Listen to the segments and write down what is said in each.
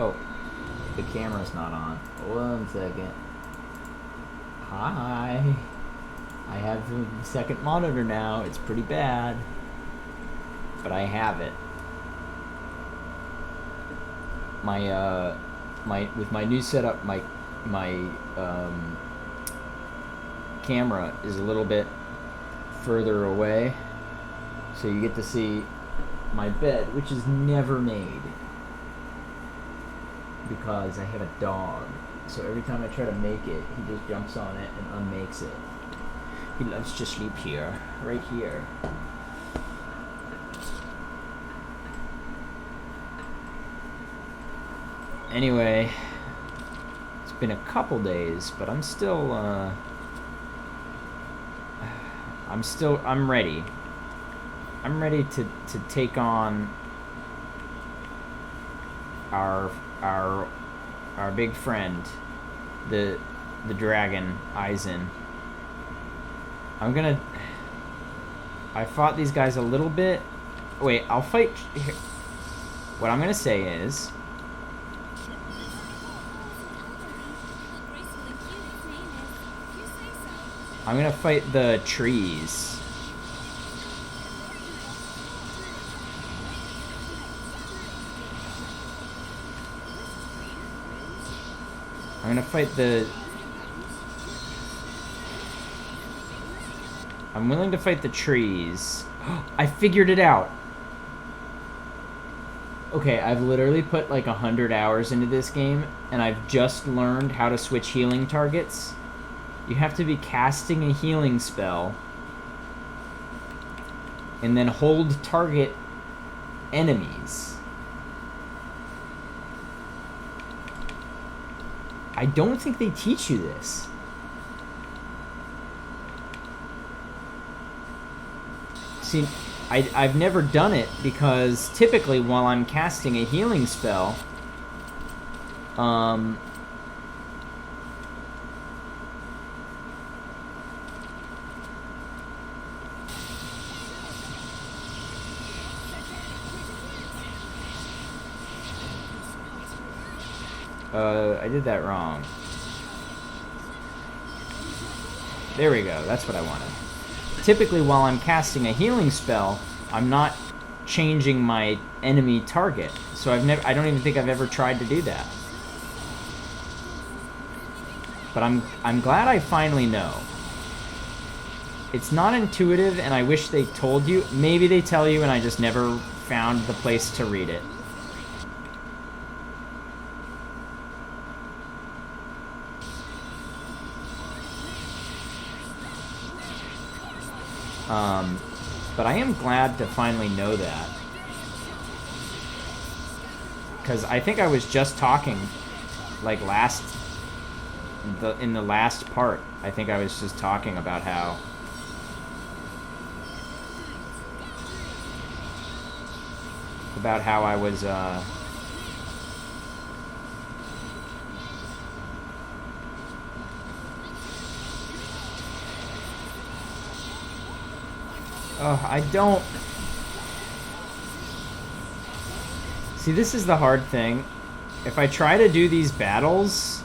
Oh, the camera's not on. 1 second. Hi. I have the second monitor now. It's pretty bad, but I have it. With my new setup, my camera is a little bit further away, so you get to see my bed, which is never made because I have a dog. So every time I try to make it, he just jumps on it and unmakes it. He loves to sleep here, right here. Anyway, it's been a couple days, but I'm still, I'm ready. I'm ready to take on our big friend, the dragon, Eizen. I fought these guys a little bit. Wait, I'll fight. What I'm gonna say is, I'm gonna fight the trees. I'm gonna fight the... I'm willing to fight the trees. I figured it out! Okay, I've literally put like 100 hours into this game, and I've just learned how to switch healing targets. You have to be casting a healing spell, and then hold target enemies. I don't think they teach you this. See, I've never done it because typically while I'm casting a healing spell, I did that wrong. There we go, that's what I wanted. Typically, while I'm casting a healing spell, I'm not changing my enemy target. So I don't even think I've ever tried to do that. But I'm glad I finally know. It's not intuitive, and I wish they told you. Maybe they tell you, and I just never found the place to read it. But I am glad to finally know that. Because I think I was just talking, like in the last part, I think I was just talking about how I was, oh, I don't... See, this is the hard thing. If I try to do these battles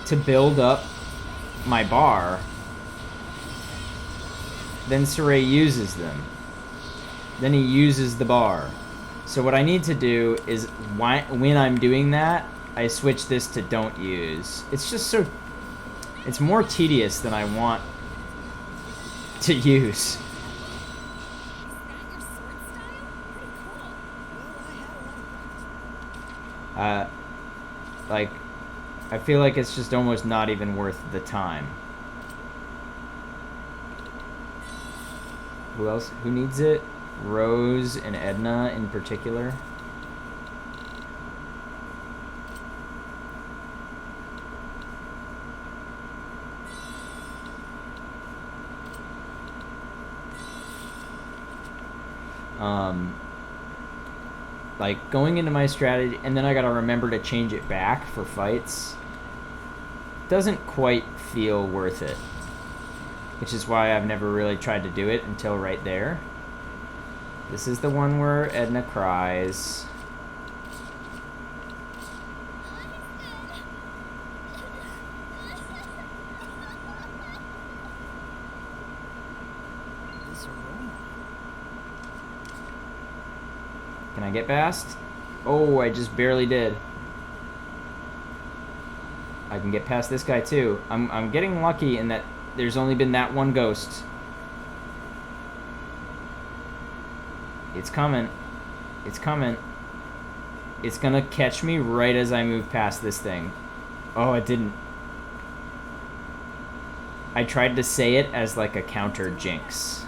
to build up my bar, then Saray uses them. Then he uses the bar. So what I need to do is, when I'm doing that, I switch this to don't use. It's just so... It's more tedious than I want to use. Like, I feel like it's just almost not even worth the time. Who else? Who needs it? Rose and Edna in particular. Like, going into my strategy, and then I gotta remember to change it back for fights, doesn't quite feel worth it. Which is why I've never really tried to do it until right there. This is the one where Edna cries. Can I get past? Oh, I just barely did. I can get past this guy too. I'm getting lucky in that there's only been that one ghost. It's coming. It's coming. It's gonna catch me right as I move past this thing. Oh, it didn't. I tried to say it as like a counter jinx.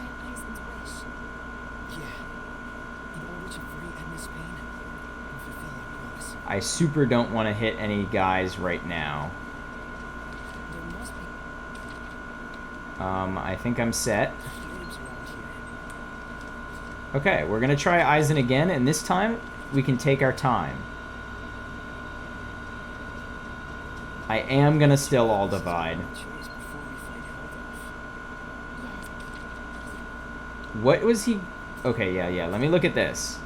I super don't want to hit any guys right now. I think I'm set. Okay, we're gonna try Eizen again, and this time we can take our time. I am gonna still all divide. What was he? Okay, yeah. Let me look at this.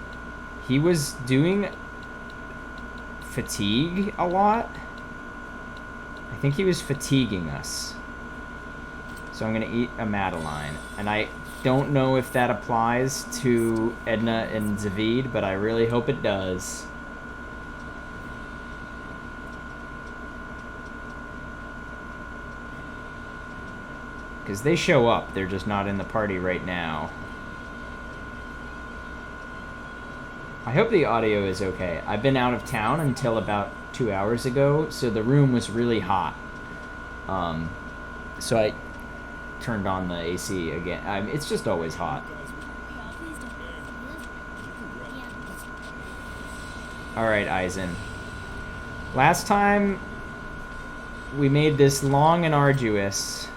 He was doing fatigue a lot. I think he was fatiguing us. So I'm gonna eat a Madeline, and I don't know if that applies to Edna and Zavid, but I really hope it does. Because they show up, they're just not in the party right now. I hope the audio is okay. I've been out of town until about 2 hours ago, so the room was really hot. So I turned on the AC again. It's just always hot. Alright, Eizen. Last time we made this long and arduous.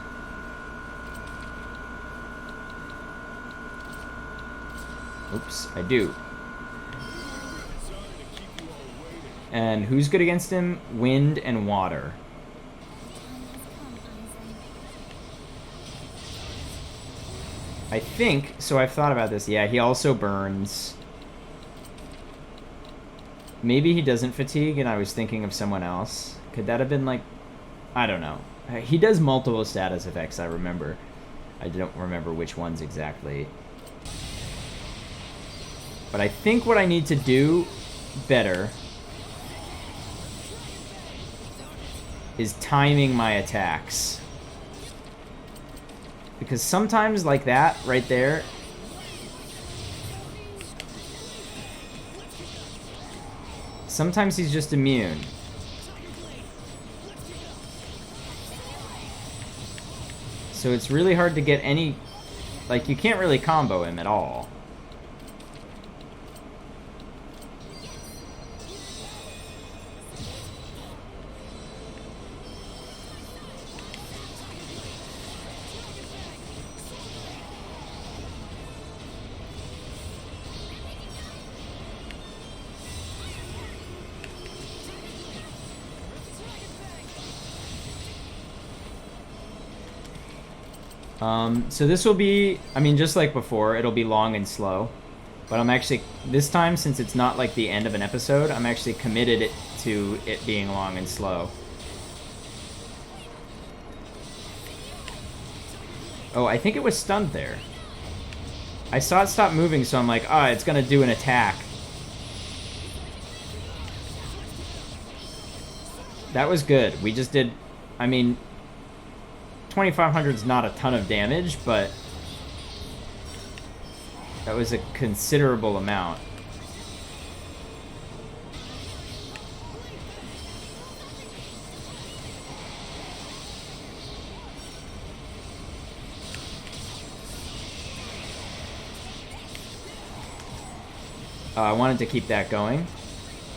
Oops, I do. And who's good against him? Wind and water. I think, so I've thought about this. Yeah, he also burns. Maybe he doesn't fatigue and I was thinking of someone else. Could that have been like, I don't know. He does multiple status effects, I remember. I don't remember which ones exactly. But I think what I need to do better is timing my attacks. Because sometimes like that, right there, sometimes he's just immune. So it's really hard to get any, like you can't really combo him at all. So this will be, I mean, just like before, it'll be long and slow. But I'm actually, this time, since it's not like the end of an episode, I'm actually committed to it being long and slow. Oh, I think it was stunned there. I saw it stop moving, so I'm like, ah, it's gonna do an attack. That was good. We just did, I mean, 2,500 is not a ton of damage, but that was a considerable amount. I wanted to keep that going,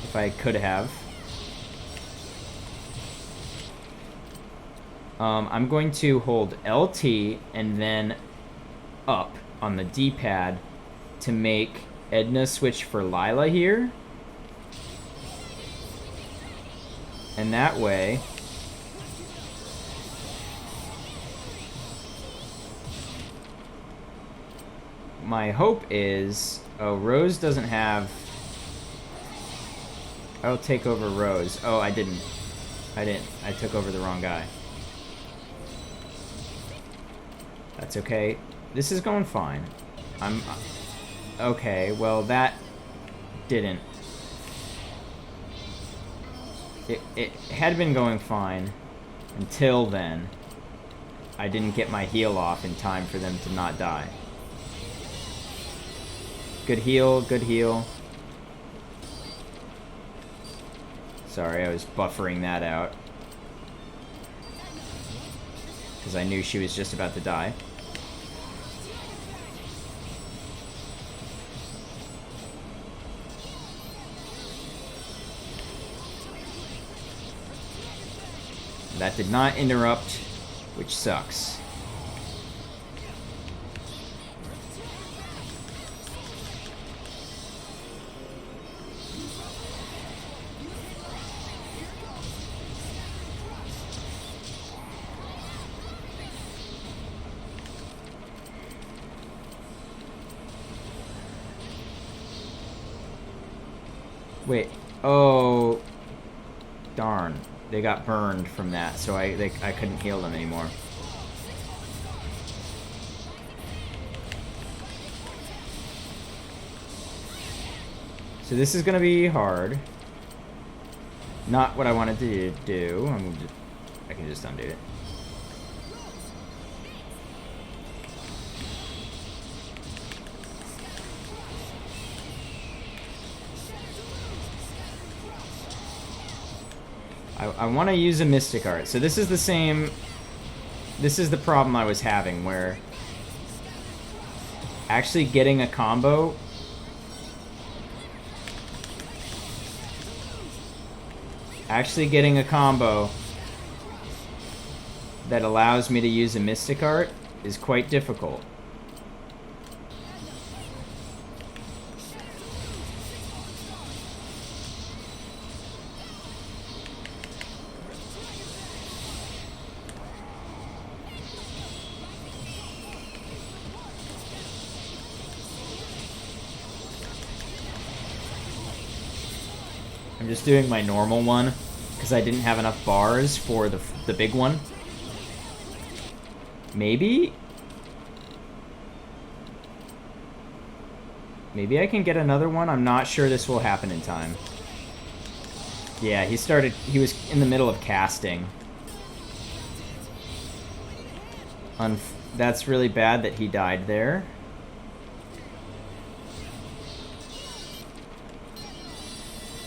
if I could have. I'm going to hold LT and then up on the D-pad to make Edna switch for Lila here. And that way, my hope is, oh, Rose doesn't have, I'll take over Rose. Oh, I didn't. I took over the wrong guy. That's okay. This is going fine. Okay, well that didn't. It had been going fine until then. I didn't get my heal off in time for them to not die. Good heal, good heal. Sorry, I was buffering that out. Because I knew she was just about to die. That did not interrupt, which sucks. Wait. Oh. Darn. They got burned from that, so I couldn't heal them anymore. So this is gonna be hard. Not what I wanted to do. I can just undo it. I want to use a Mystic Art. So this is the same... This is the problem I was having, where... Actually getting a combo... Actually getting a combo... that allows me to use a Mystic Art is quite difficult. I'm just doing my normal one because I didn't have enough bars for the big one. Maybe I can get another one. I'm not sure this will happen in time. Yeah, he was in the middle of casting. That's really bad that he died there.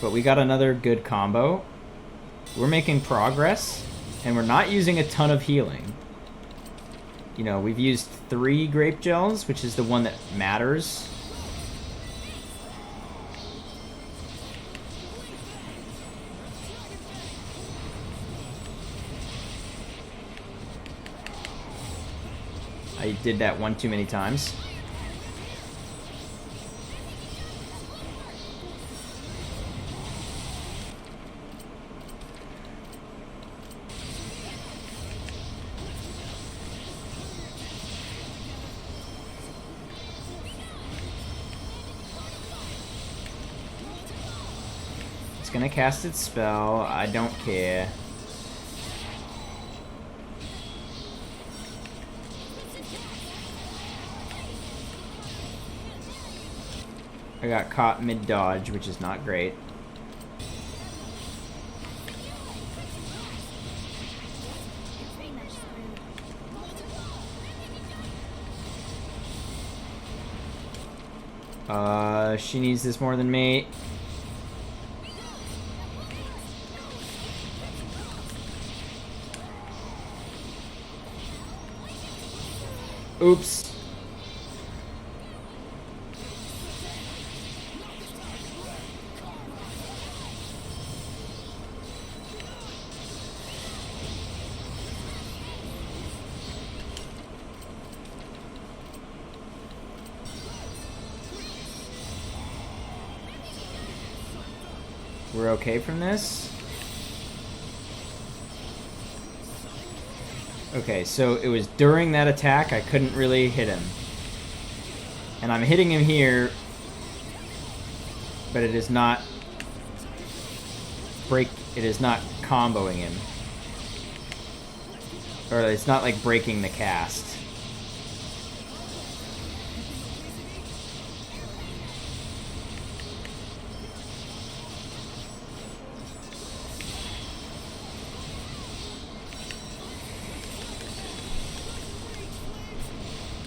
But we got another good combo. We're making progress, and we're not using a ton of healing. You know, we've used 3 grape gels, which is the one that matters. I did that one too many times. Gonna cast its spell. I don't care. I got caught mid-dodge, which is not great. She needs this more than me. Oops. We're okay from this? Okay, so it was during that attack I couldn't really hit him. And I'm hitting him here, but it is not comboing him. Or it's not like breaking the cast.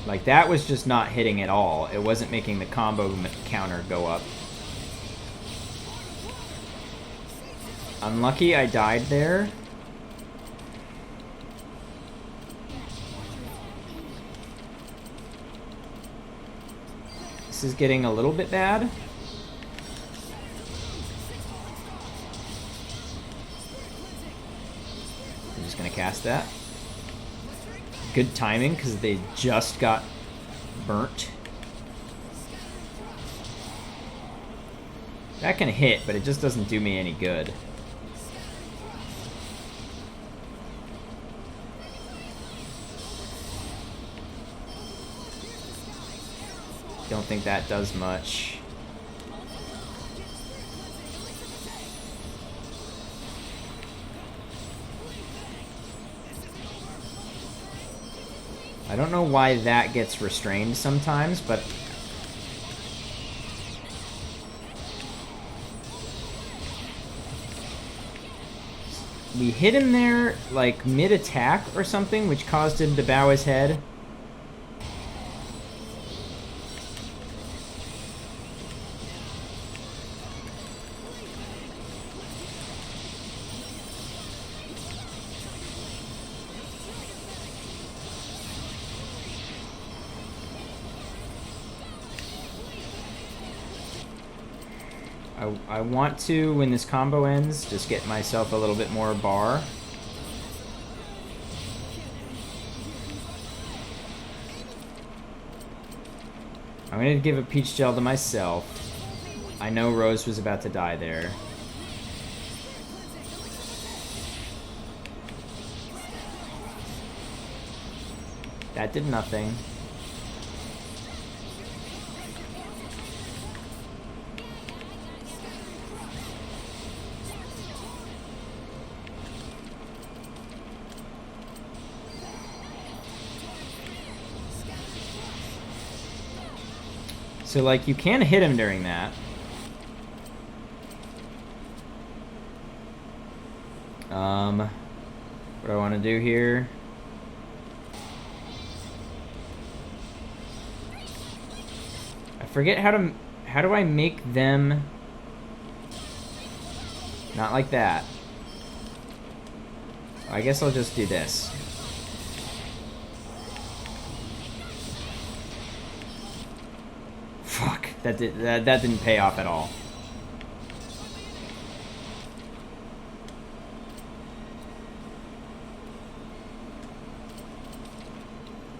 Like, that was just not hitting at all. It wasn't making the combo counter go up. Unlucky I died there. This is getting a little bit bad. I'm just gonna cast that. Good timing, because they just got burnt. That can hit, but it just doesn't do me any good. Don't think that does much. I don't know why that gets restrained sometimes, but we hit him there like mid-attack or something, which caused him to bow his head. I want to, when this combo ends, just get myself a little bit more bar. I'm going to give a peach gel to myself. I know Rose was about to die there. That did nothing. So, like, you can hit him during that. What do I want to do here? I forget how do I make them not like that. I guess I'll just do this. Fuck, that didn't pay off at all.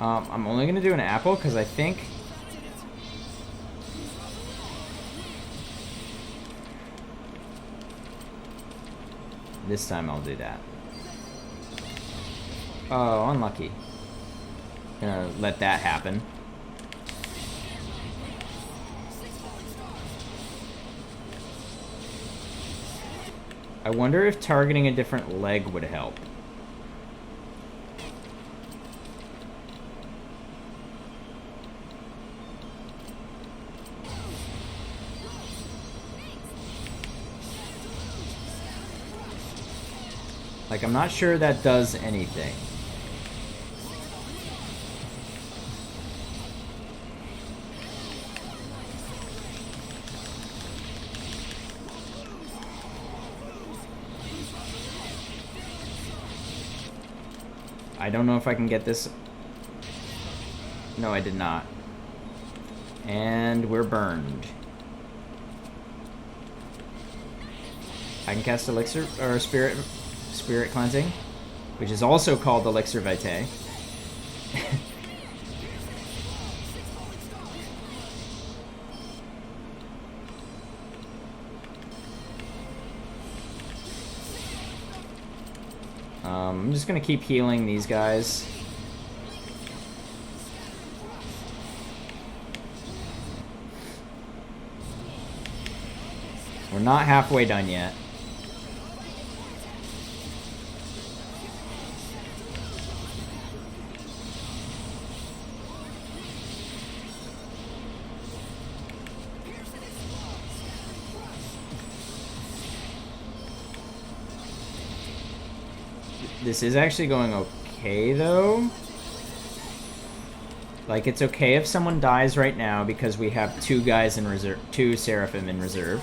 I'm only gonna do an apple because I think this time I'll do that. Oh, unlucky. Gonna let that happen. I wonder if targeting a different leg would help. Like, I'm not sure that does anything. I don't know if I can get this. No, I did not. And we're burned. I can cast Elixir, or Spirit Cleansing, which is also called Elixir Vitae. I'm just gonna keep healing these guys. We're not halfway done yet. This is actually going okay, though. Like, it's okay if someone dies right now because we have 2 guys in reserve, 2 Seraphim in reserve.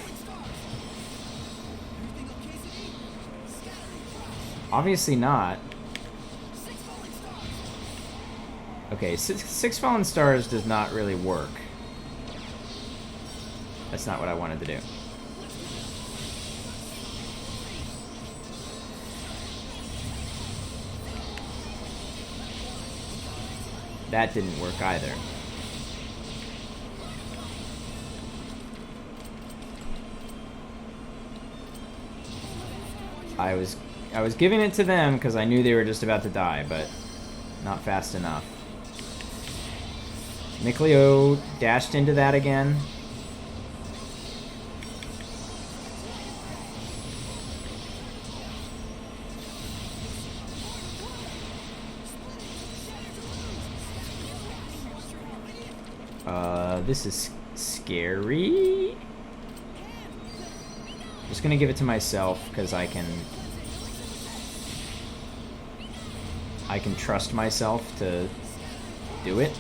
Obviously not. Okay, 6 Fallen Stars does not really work. That's not what I wanted to do. That didn't work either. I was giving it to them because I knew they were just about to die, but not fast enough. Mikleo dashed into that again. This is scary. Just gonna give it to myself because I can trust myself to do it.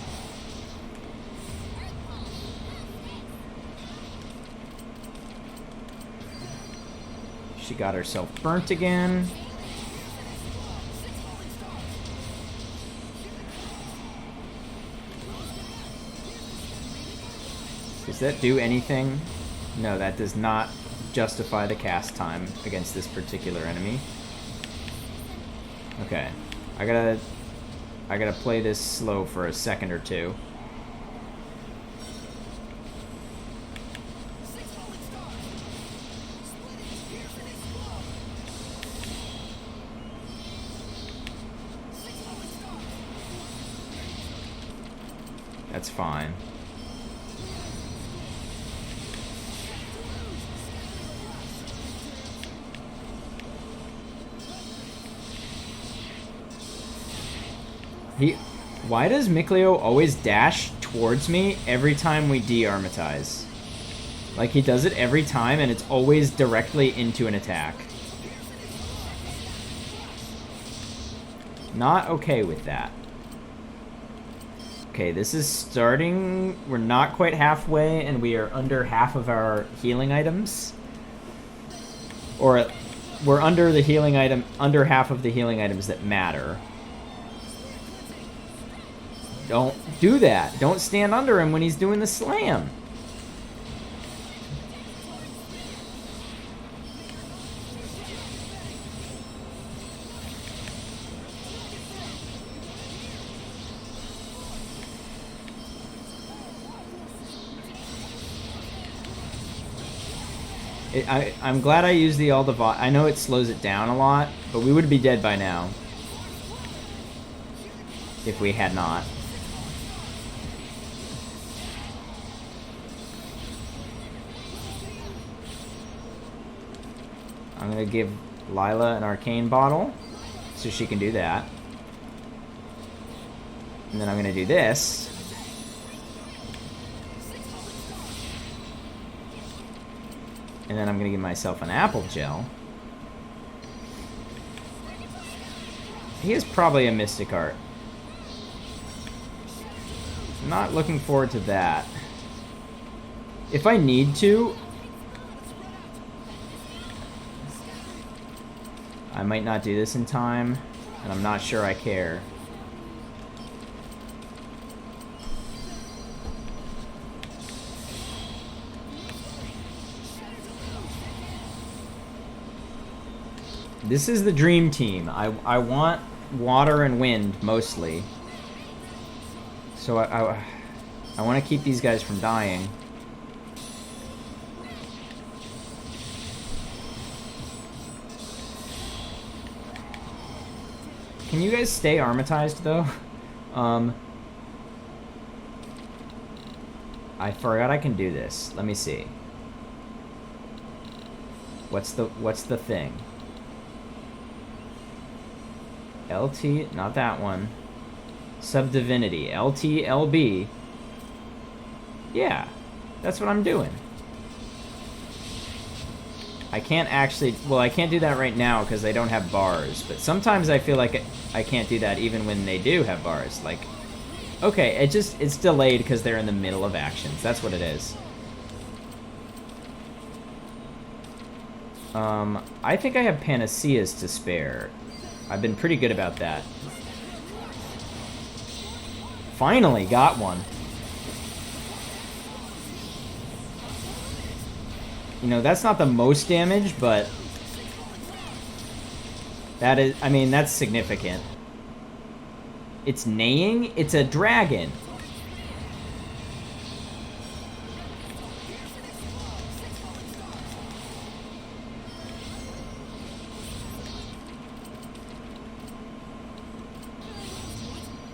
She got herself burnt again. Does that do anything? No, that does not justify the cast time against this particular enemy. Okay. I gotta play this slow for a second or two. That's fine. Why does Mikleo always dash towards me every time we de-armatize? Like, he does it every time, and it's always directly into an attack. Not okay with that. Okay, this is starting... We're not quite halfway, and we are under half of our healing items. Or, we're under the healing item... Under half of the healing items that matter. Don't do that. Don't stand under him when he's doing the slam. I'm glad I used the Aldavot. I know it slows it down a lot, but we would be dead by now if we had not. I'm going to give Lila an arcane bottle so she can do that. And then I'm going to do this. And then I'm going to give myself an apple gel. He is probably a Mystic Art. I'm not looking forward to that. If I need to... I might not do this in time, and I'm not sure I care. This is the dream team. I want water and wind, mostly. So I want to keep these guys from dying. Can you guys stay armatized, though? I forgot I can do this. Let me see. What's the thing? LT, not that one. Subdivinity. LT, LB. Yeah, that's what I'm doing. I can't actually... Well, I can't do that right now because they don't have bars. But sometimes I feel like I can't do that even when they do have bars. Like... Okay, it's delayed because they're in the middle of actions. That's what it is. I think I have panaceas to spare. I've been pretty good about that. Finally got one. You know, that's not the most damage, but that is, I mean, that's significant. It's neighing? It's a dragon.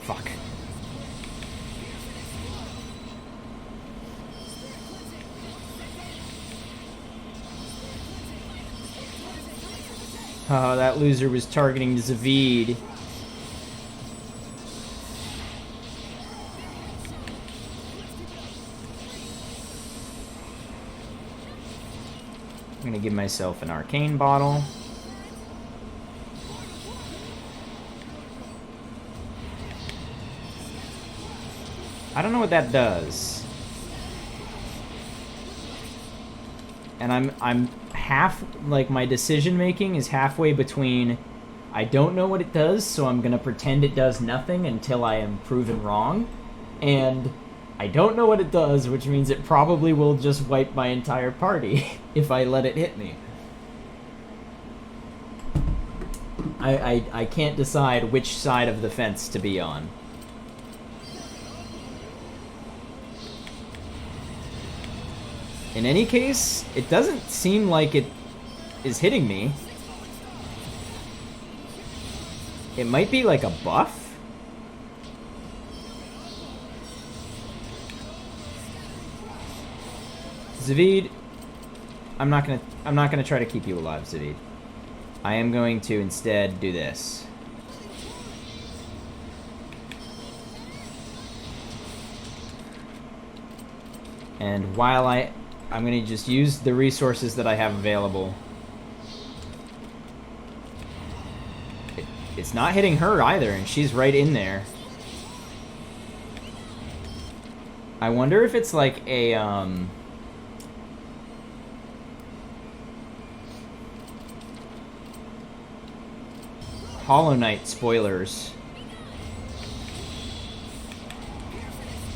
Fuck. Oh, that loser was targeting Zavid. I'm gonna give myself an arcane bottle. I don't know what that does. And I'm half, like, my decision making is halfway between I don't know what it does, so I'm gonna pretend it does nothing until I am proven wrong, and I don't know what it does, which means it probably will just wipe my entire party if I let it hit me. I can't decide which side of the fence to be on. In any case, it doesn't seem like it is hitting me. It might be like a buff. Zavid, I'm not gonna try to keep you alive, Zavid. I am going to instead do this. And while I'm gonna just use the resources that I have available. It's not hitting her either, and she's right in there. I wonder if it's like a, Hollow Knight spoilers.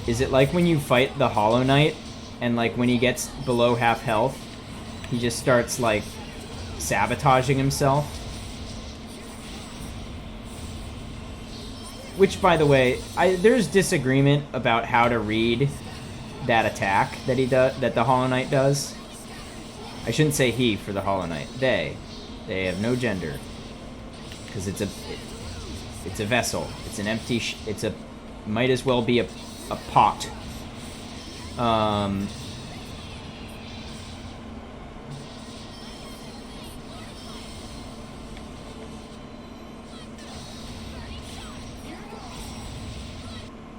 Is it like when you fight the Hollow Knight, and like when he gets below half health, he just starts like sabotaging himself? Which, by the way, there's disagreement about how to read that attack that that the Hollow Knight does. I shouldn't say he for the Hollow Knight. They have no gender, because it's a vessel. It's an empty. Might as well be a pot.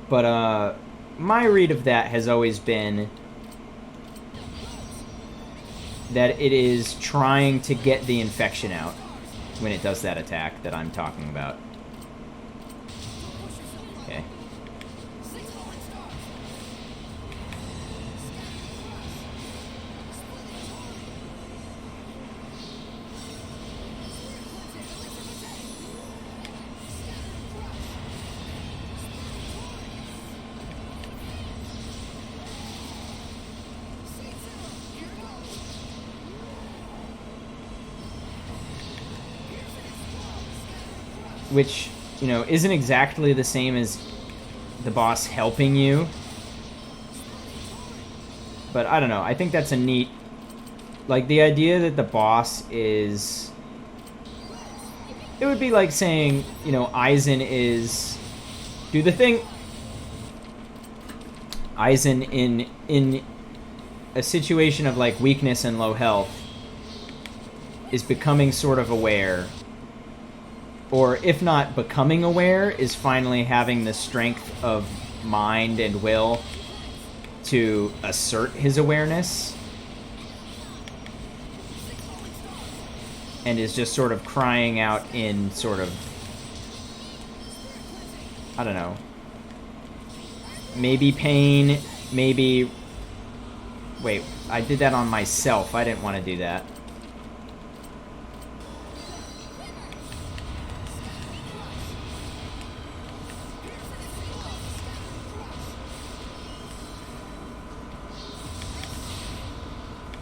But my read of that has always been that it is trying to get the infection out when it does that attack that I'm talking about. Okay. Which, you know, isn't exactly the same as the boss helping you. But I don't know. I think that's a neat... Like, the idea that the boss is... It would be like saying, you know, Eizen is... Do the thing... Eizen in a situation of, like, weakness and low health is becoming sort of aware... Or, if not becoming aware, is finally having the strength of mind and will to assert his awareness. And is just sort of crying out in sort of... I don't know. maybe pain, maybe... Wait, I did that on myself. I didn't want to do that.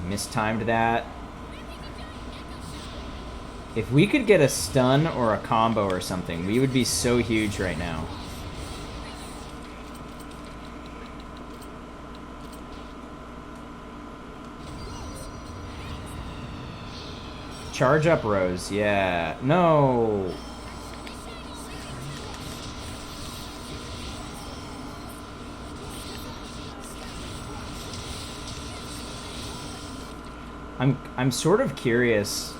Mistimed that. If we could get a stun or a combo or something, we would be so huge right now. Charge up, Rose. Yeah. No. I'm sort of curious.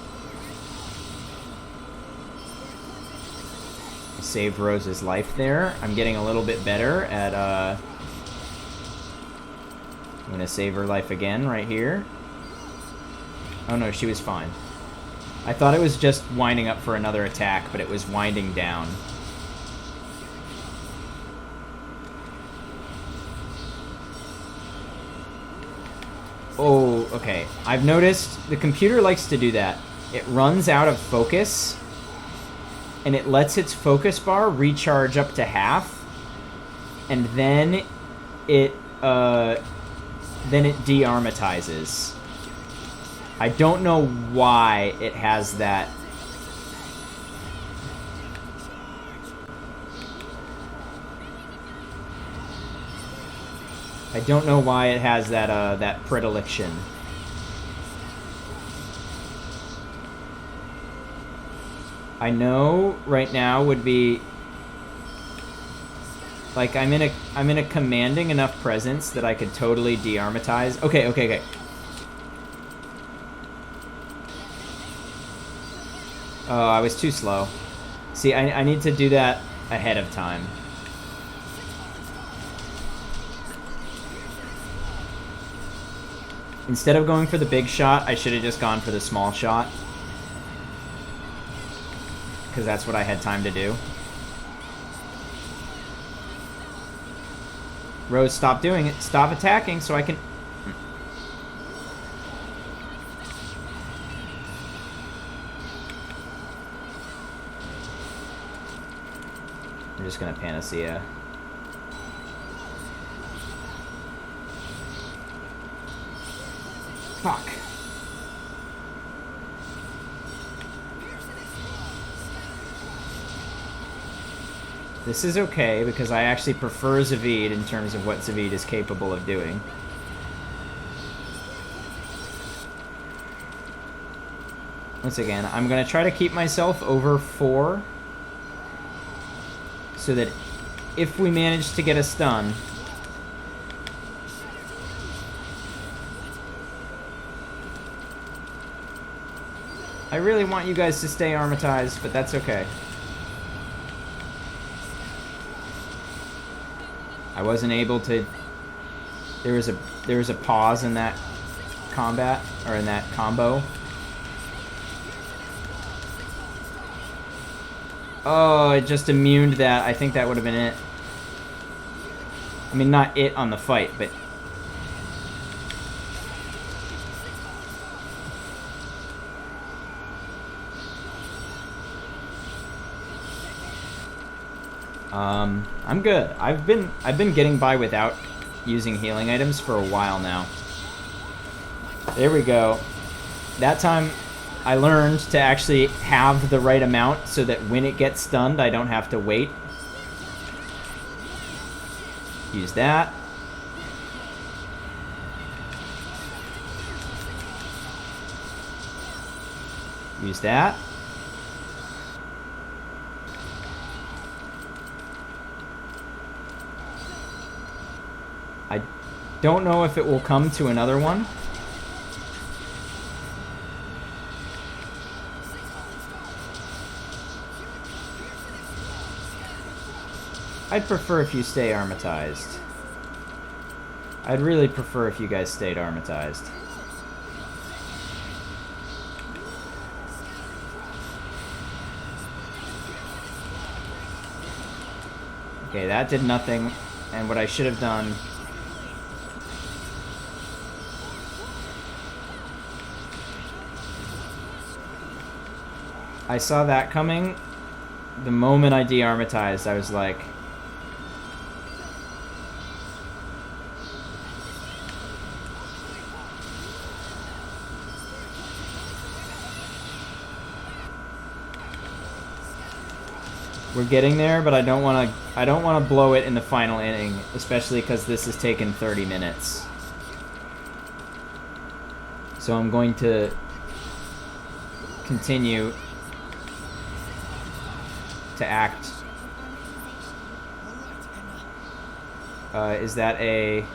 I saved Rose's life there. I'm getting a little bit better at I'm gonna save her life again right here. Oh no, she was fine. I thought it was just winding up for another attack, but it was winding down. Oh, okay. I've noticed the computer likes to do that. It runs out of focus, and it lets its focus bar recharge up to half, and then it de-armatizes. I don't know why it has that. I don't know why it has that that predilection. I know right now would be like I'm in a commanding enough presence that I could totally de-armatize. Okay. Oh, I was too slow. See, I need to do that ahead of time. Instead of going for the big shot, I should have just gone for the small shot. Because that's what I had time to do. Rose, stop doing it. Stop attacking so I can... I'm just gonna Panacea. Fuck. This is okay, because I actually prefer Zavid in terms of what Zavid is capable of doing. Once again, I'm going to try to keep myself over 4, so that if we manage to get a stun... I really want you guys to stay armatized, but that's okay. I wasn't able to... There was a pause in that combat, or in that combo. Oh, it just immuned that. I think that would have been it. I mean, not it on the fight, but... I'm good. I've been getting by without using healing items for a while now. There we go. That time I learned to actually have the right amount so that when it gets stunned, I don't have to wait. Use that. Use that. I don't know if it will come to another one. I'd prefer if you stay armatized. I'd really prefer if you guys stayed armatized. Okay, that did nothing. And what I should have done... I saw that coming. The moment I de-armatized, I was like... We're getting there, but I don't want to blow it in the final inning, especially because this has taken 30 minutes. So I'm going to continue to act. Is that a...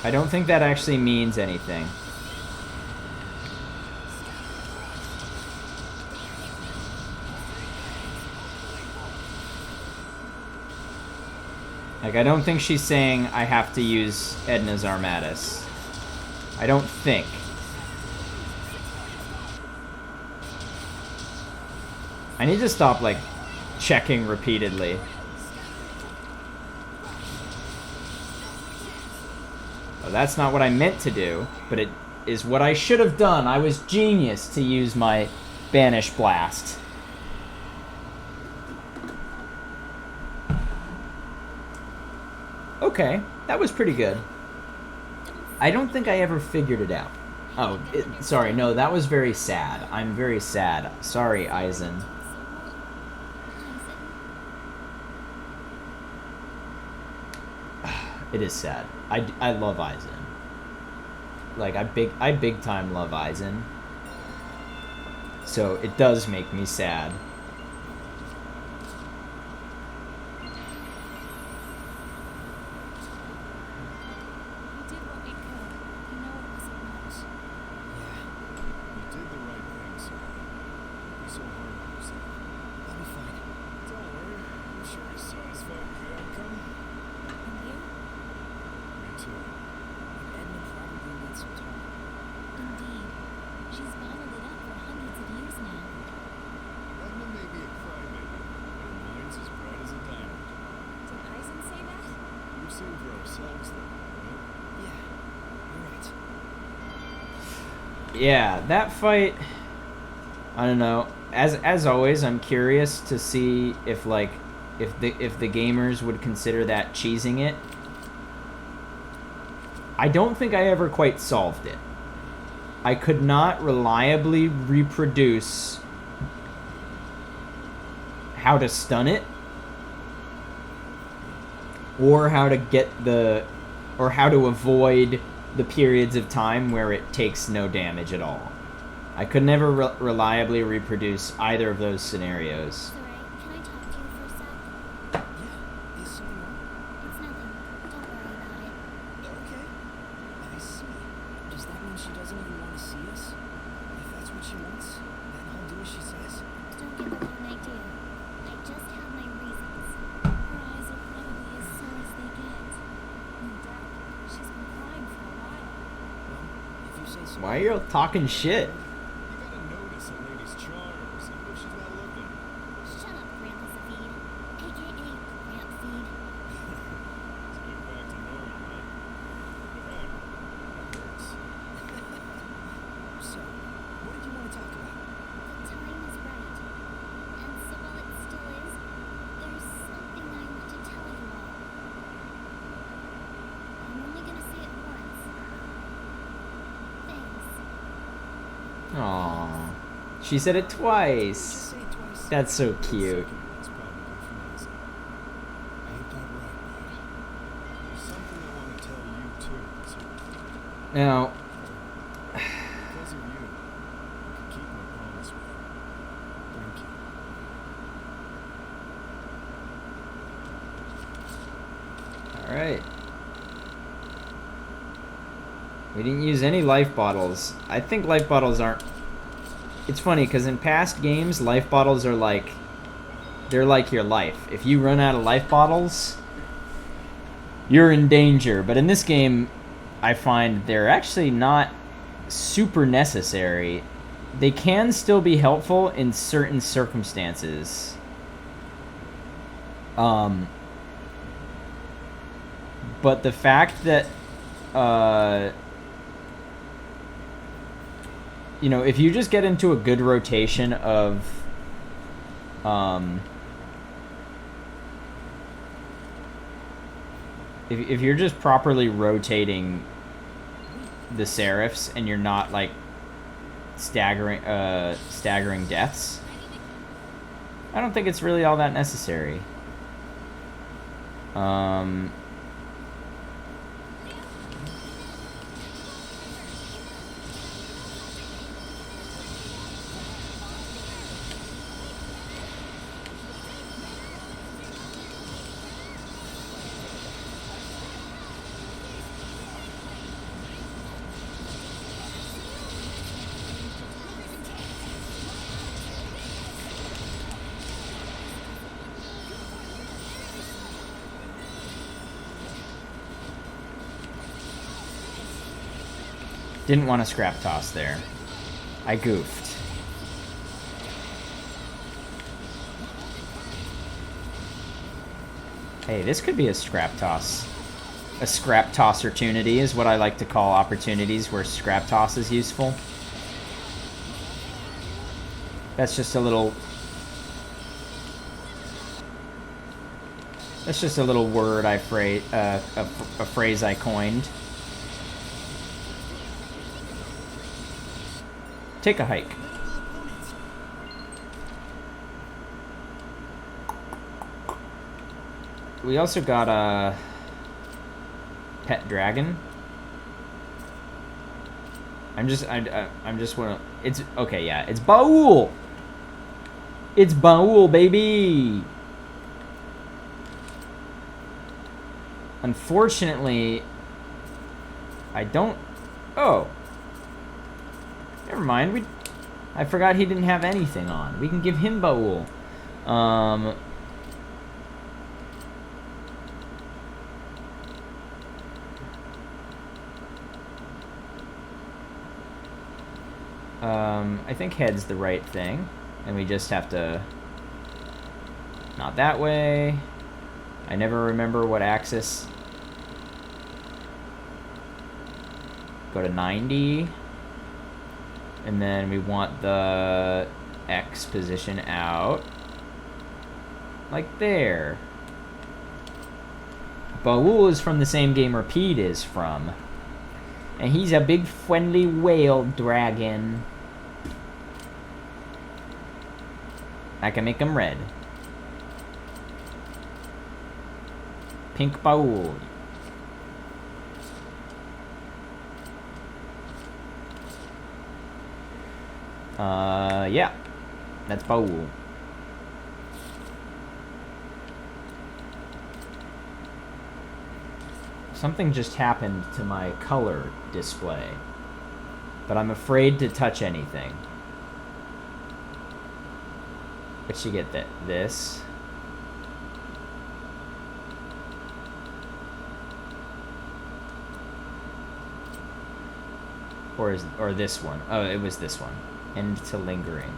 I don't think that actually means anything. Like, I don't think she's saying I have to use Edna's Armatus. I don't think. I need to stop, like, checking repeatedly. Oh, that's not what I meant to do, but it is what I should have done. I was genius to use my Banish Blast. Okay, that was pretty good. I don't think I ever figured it out. Oh, sorry, no, that was very sad. I'm very sad. Sorry, Eizen. It is sad. I love Eizen. Like, I big time love Eizen. So it does make me sad. Yeah, that fight, I don't know. As always, I'm curious to see if, like, if the gamers would consider that cheesing it. I don't think I ever quite solved it. I could not reliably reproduce how to stun it, or how to get or how to avoid the periods of time where it takes no damage at all. I could never reliably reproduce either of those scenarios. Sorry, can I talk to you for a sec? Yeah, is something wrong? It's nothing. Don't worry about it. Okay. I see. Does that mean she doesn't even want to see us? If that's what she wants, then I'll do as she says. Don't get the wrong idea. I just have my reasons. Her eyes are probably as sore as they get. And Dad, she's been crying for a while. Well, if you say so. Why are you all talking shit? You gotta notice a lady's charms, even if she's not looking. Shut up, Grandpa Safid. AKA Grant Feed. Let's get back to normal, huh? Hey, that hurts. So, what did you want to talk about? The time is right. And so while it still is, there's something I want to tell you all. I'm only gonna say it once. Thanks. Aww. She said it twice. Just say it twice. That's so cute. Second one's probably from Eizen. Ain't that right, bud? There's something I want to tell you too, so Now, because of you, I can keep my promise with you. Thank you. alright. We didn't use any life bottles. I think life bottles aren't... It's funny, because in past games, life bottles are like... They're like your life. If you run out of life bottles, you're in danger. But in this game, I find they're actually not super necessary. They can still be helpful in certain circumstances. But the fact that, you know, if you just get into a good rotation of, if you're just properly rotating the Seraphs and you're not, like, staggering deaths, I don't think it's really all that necessary. Didn't want to scrap toss there. I goofed. Hey, this could be a scrap toss. A scrap toss opportunity is what I like to call opportunities where scrap toss is useful. That's just a little... That's just a little word a phrase I coined. Take a hike. We also got a pet dragon. I'm just wanna. It's okay. Yeah, it's Baul. It's Baul, baby. Unfortunately, I don't. Oh. Never mind. I forgot he didn't have anything on. We can give him Baul. I think head's the right thing, and we just have to. Not that way. I never remember what axis. Go to 90. And then we want the X position out. Like there. Baul is from the same game Repeat is from. And he's a big friendly whale dragon. I can make him red. Pink Baul. Yeah. That's Baul. Something just happened to my color display. But I'm afraid to touch anything. What should you get this? Or this one. Oh, it was this one. End to lingering.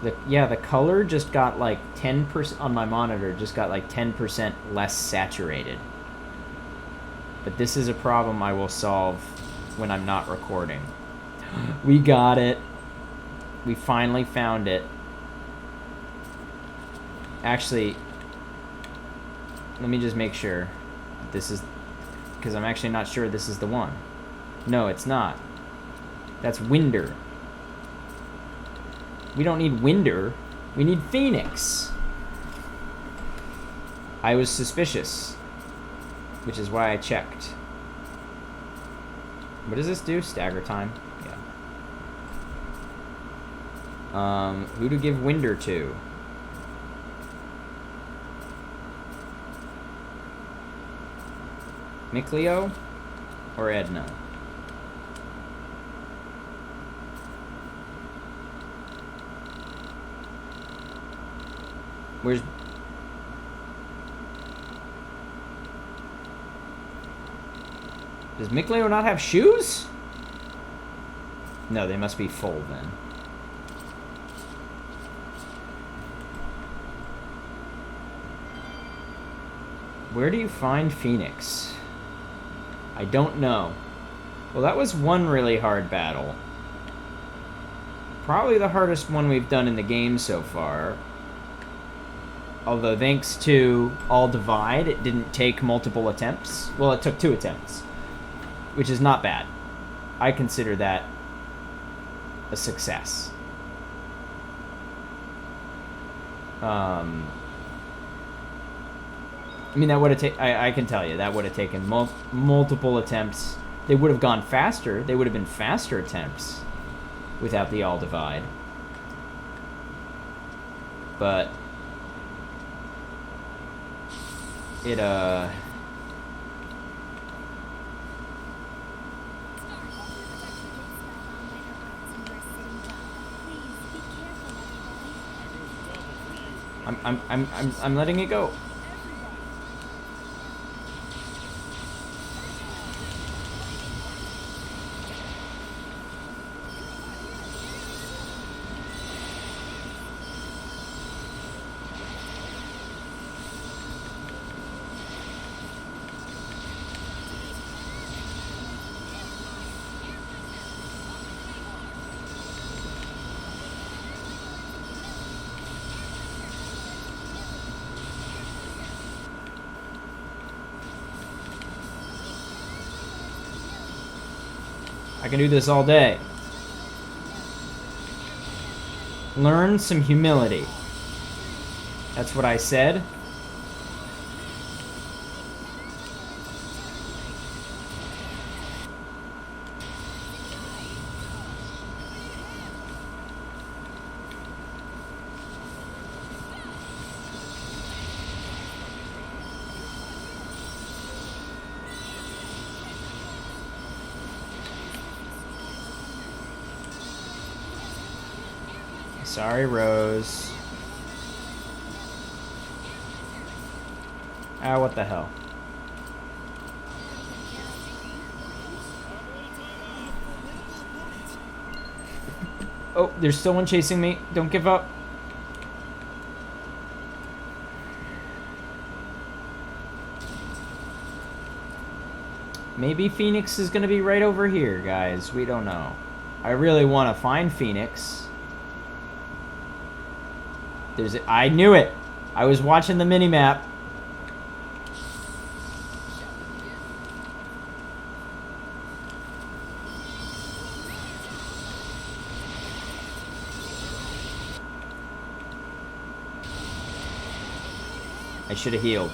The color just got like 10% on my monitor, just got like 10% less saturated. But this is a problem I will solve when I'm not recording. We got it. We finally found it. Actually, let me just make sure this is, because I'm actually not sure this is the one. No, it's not. That's Winder. We don't need Winder. We need Phoenix. I was suspicious, which is why I checked. What does this do? Stagger time? Yeah. Who to give Winder to? Mikleo or Edna? Where's... Does Mikleo not have shoes? No, they must be full then. Where do you find Phoenix? I don't know. Well, that was one really hard battle. Probably the hardest one we've done in the game so far. Although thanks to All Divide, it didn't take multiple attempts. Well, it took 2 attempts, which is not bad. I consider that a success. I mean, that would have taken... I can tell you, that would have taken multiple attempts. They would have gone faster. They would have been faster attempts without the All Divide. But... it, I'm letting it go. I can do this all day. Learn some humility. That's what I said. Sorry, Rose. Ah, what the hell. Oh, there's still one chasing me. Don't give up. Maybe Phoenix is gonna be right over here, guys. We don't know. I really want to find Phoenix. I knew it. I was watching the mini-map. I should have healed.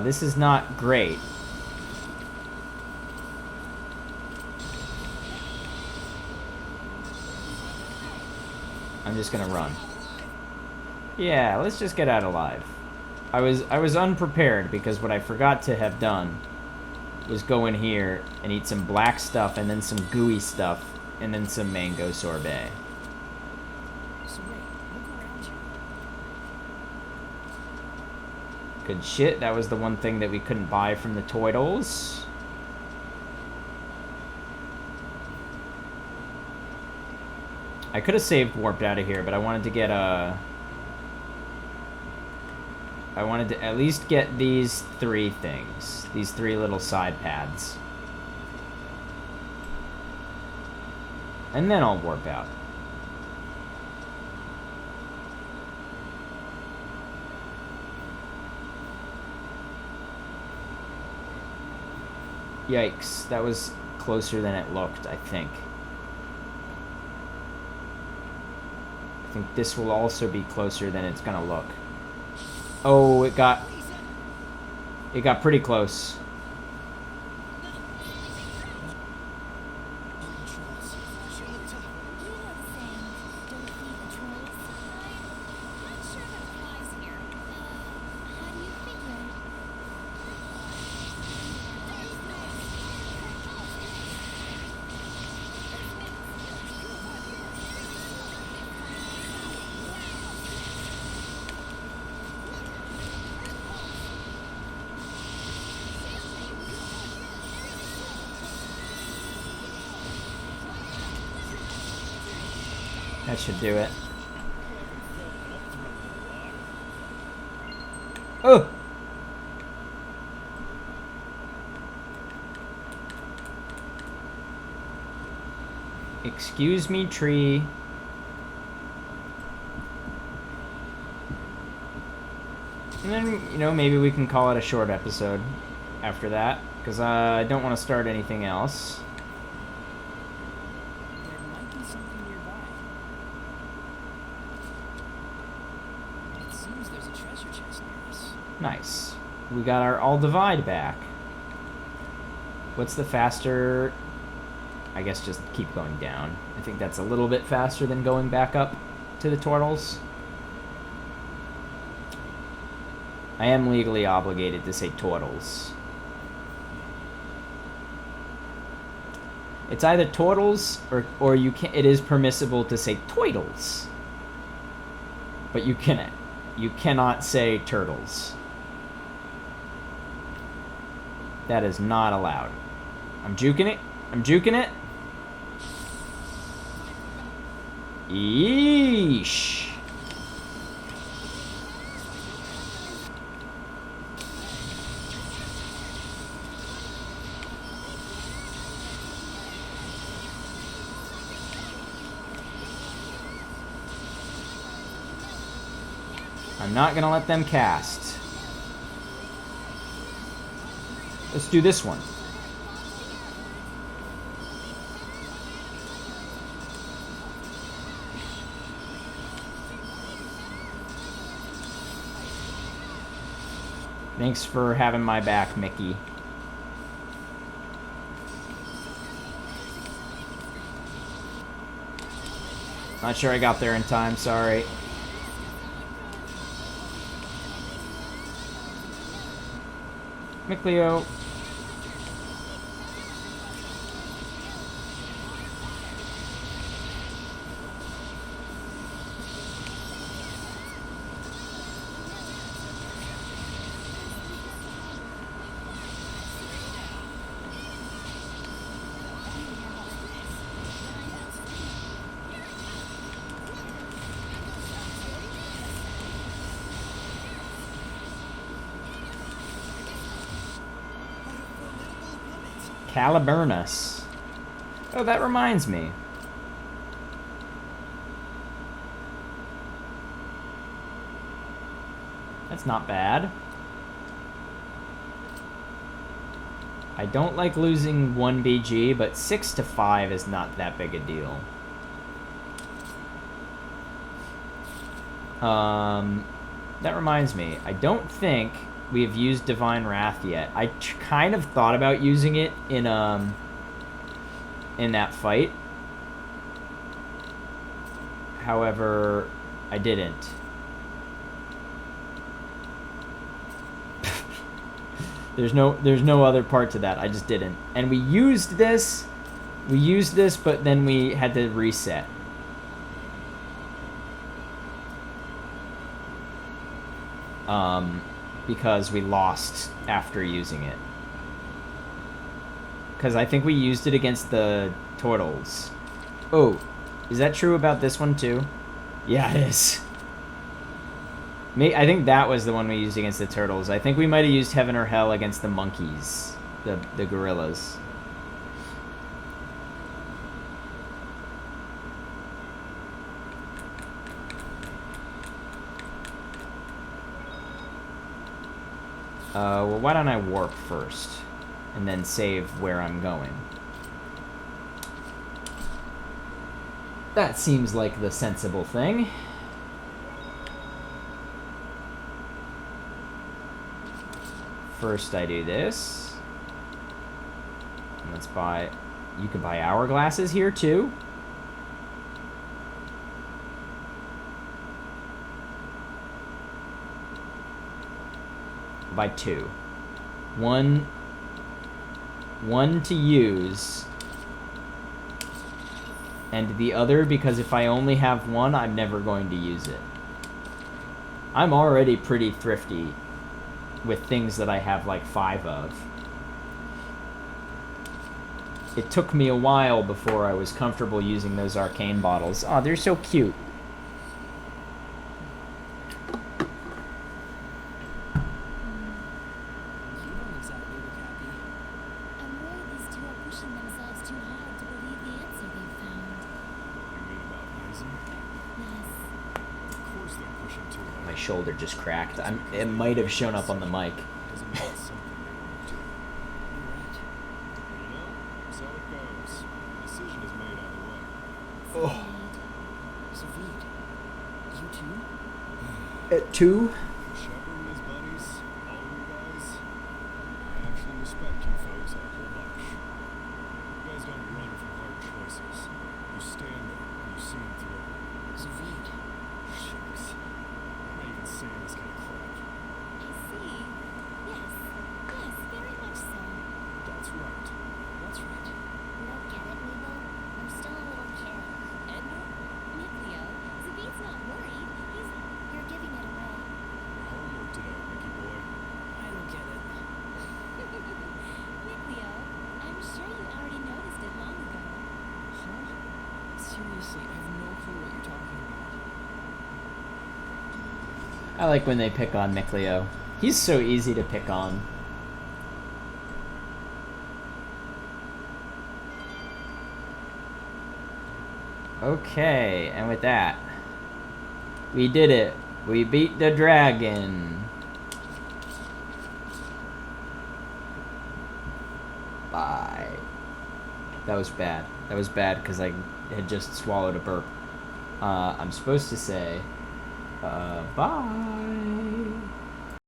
This is not great. I'm just gonna run. Yeah, let's just get out alive. I was unprepared because what I forgot to have done was go in here and eat some black stuff and then some gooey stuff and then some mango sorbet. So wait, look around you. Good shit, that was the one thing that we couldn't buy from the Toidles. I could have saved warped out of here, but I wanted to get I wanted to at least get these 3 things. These 3 little side paths. And then I'll warp out. Yikes, that was closer than it looked, I think. I think this will also be closer than it's gonna look. Oh, it got pretty close. That should do it. Oh! Excuse me, tree. And then, you know, maybe we can call it a short episode after that, because I don't want to start anything else. There might be something nearby. It seems there's a treasure chest near us. Nice. We got our all divide back. What's the faster? I guess just keep going down. I think that's a little bit faster than going back up to the turtles. I am legally obligated to say turtles. It's either turtles or you can. It is permissible to say toidles, but you cannot say turtles. That is not allowed. I'm juking it. I'm juking it. Yeesh. I'm not gonna let them cast. Let's do this one. Thanks for having my back, Mickey. Not sure I got there in time, sorry. McLeo. Caliburnus. Oh, that reminds me. That's not bad. I don't like losing 1 BG, but 6 to 5 is not that big a deal. That reminds me. I don't think we've used Divine Wrath yet. I kind of thought about using it in that fight. However, I didn't. There's no other part to that. I just didn't. And we used this, but then we had to reset. Because we lost after using it. Because I think we used it against the turtles. Oh, is that true about this one too? Yeah, it is. I think that was the one we used against the turtles. I think we might have used Heaven or Hell against the monkeys, the gorillas. Well, why don't I warp first, and then save where I'm going? That seems like the sensible thing. First I do this. And let's buy... You can buy hourglasses here too. Buy 2. One to use. And the other, because if I only have one, I'm never going to use it. I'm already pretty thrifty with things that I have like 5 of. It took me a while before I was comfortable using those arcane bottles. Oh, they're so cute. my shoulder just cracked. It might have shown up on the mic. Doesn't mean it's something they won't do. You're right. But you know, that's how it goes. The decision is made either way. Oh. Zavid, you too? At 2? Shepard and his buddies, all of you guys, I actually respect you folks a whole bunch. You guys don't run from hard choices. You stand there and you see them through. Zavid. Shucks. I'm not even saying this kind of crap. I see. Yes. Yes, very much so. That's right. That's right. You don't get it, Weebo? I'm still a little kid. Edna? Niplio, Zavid's not worried. You're giving it away. Your homework today, Mickey boy. I don't get it. Niplio, I'm sure you already noticed it long ago. Huh? Seriously, I have no clue what you're talking about. I like when they pick on Mikleo. He's so easy to pick on. Okay, and with that, we did it. We beat the dragon. Bye. That was bad. That was bad because I had just swallowed a burp. I'm supposed to say, bye.